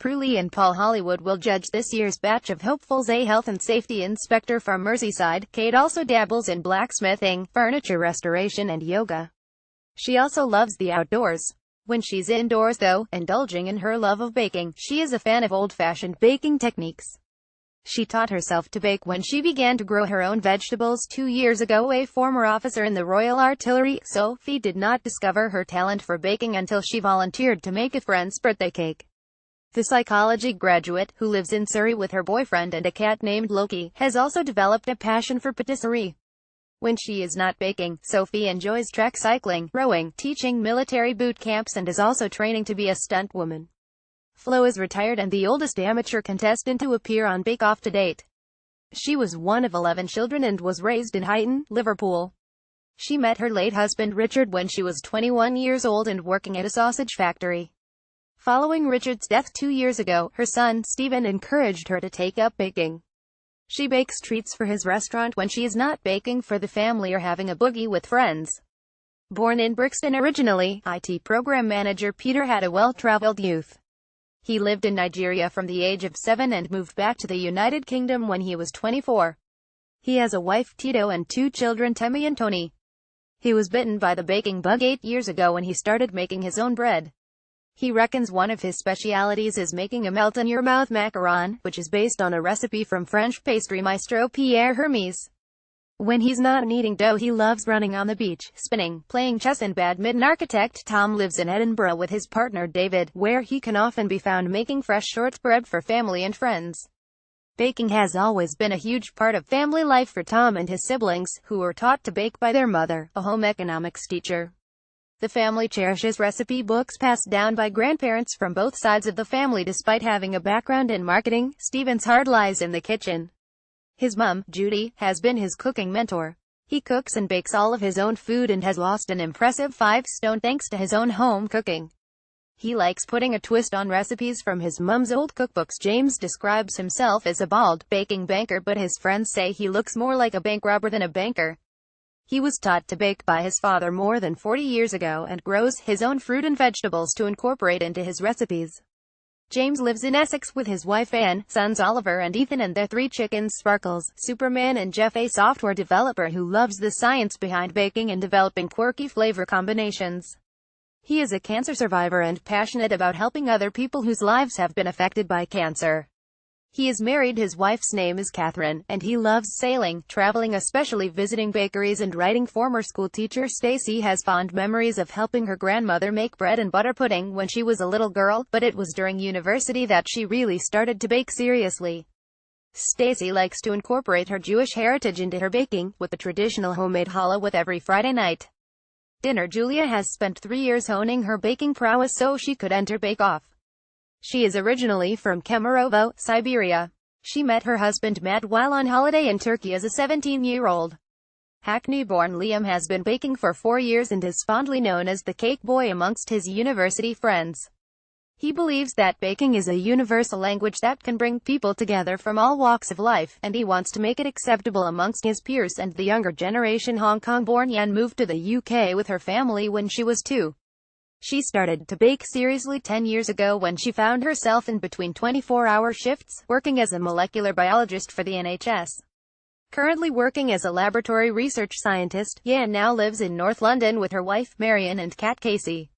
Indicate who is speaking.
Speaker 1: Prue, Leigh and Paul Hollywood will judge this year's batch of hopefuls. A health and safety inspector from Merseyside, Kate also dabbles in blacksmithing, furniture restoration and yoga. She also loves the outdoors. When she's indoors though, indulging in her love of baking, she is a fan of old-fashioned baking techniques. She taught herself to bake when she began to grow her own vegetables 2 years ago. A former officer in the Royal Artillery, Sophie did not discover her talent for baking until she volunteered to make a friend's birthday cake. The psychology graduate, who lives in Surrey with her boyfriend and a cat named Loki, has also developed a passion for patisserie. When she is not baking, Sophie enjoys track cycling, rowing, teaching military boot camps and is also training to be a stunt woman. Flo is retired and the oldest amateur contestant to appear on Bake Off to date. She was one of 11 children and was raised in Huyton, Liverpool. She met her late husband Richard when she was 21 years old and working at a sausage factory. Following Richard's death 2 years ago, her son, Stephen, encouraged her to take up baking. She bakes treats for his restaurant when she is not baking for the family or having a boogie with friends. Born in Brixton originally, IT program manager Peter had a well-traveled youth. He lived in Nigeria from the age of 7 and moved back to the United Kingdom when he was 24. He has a wife, Tito, and 2 children, Temi and Tony. He was bitten by the baking bug 8 years ago when he started making his own bread. He reckons one of his specialities is making a melt-in-your-mouth macaron, which is based on a recipe from French pastry maestro Pierre Hermes. When he's not kneading dough, he loves running on the beach, spinning, playing chess and badminton. Architect Tom lives in Edinburgh with his partner David, where he can often be found making fresh shortbread for family and friends. Baking has always been a huge part of family life for Tom and his siblings, who were taught to bake by their mother, a home economics teacher. The family cherishes recipe books passed down by grandparents from both sides of the family. Despite having a background in marketing, Stephen's heart lies in the kitchen. His mum, Judy, has been his cooking mentor. He cooks and bakes all of his own food and has lost an impressive 5 stone thanks to his own home cooking. He likes putting a twist on recipes from his mum's old cookbooks. James describes himself as a bald, baking banker, but his friends say he looks more like a bank robber than a banker. He was taught to bake by his father more than 40 years ago and grows his own fruit and vegetables to incorporate into his recipes. James lives in Essex with his wife Anne, sons Oliver and Ethan and their 3 chickens Sparkles, Superman and Jeff, a software developer who loves the science behind baking and developing quirky flavor combinations. He is a cancer survivor and passionate about helping other people whose lives have been affected by cancer. He is married, his wife's name is Catherine, and he loves sailing, traveling, especially visiting bakeries and writing. Former school teacher Stacy has fond memories of helping her grandmother make bread and butter pudding when she was a little girl, but it was during university that she really started to bake seriously. Stacy likes to incorporate her Jewish heritage into her baking, with the traditional homemade challah with every Friday night dinner. Julia has spent 3 years honing her baking prowess so she could enter Bake Off. She is originally from Kemerovo, Siberia. She met her husband Matt while on holiday in Turkey as a 17-year-old. Hackney-born Liam has been baking for 4 years and is fondly known as the cake boy amongst his university friends. He believes that baking is a universal language that can bring people together from all walks of life, and he wants to make it acceptable amongst his peers and the younger generation. Hong Kong-born Yan moved to the UK with her family when she was 2. She started to bake seriously 10 years ago when she found herself in between 24-hour shifts, working as a molecular biologist for the NHS. Currently working as a laboratory research scientist, Yan now lives in North London with her wife, Marion, and cat Casey.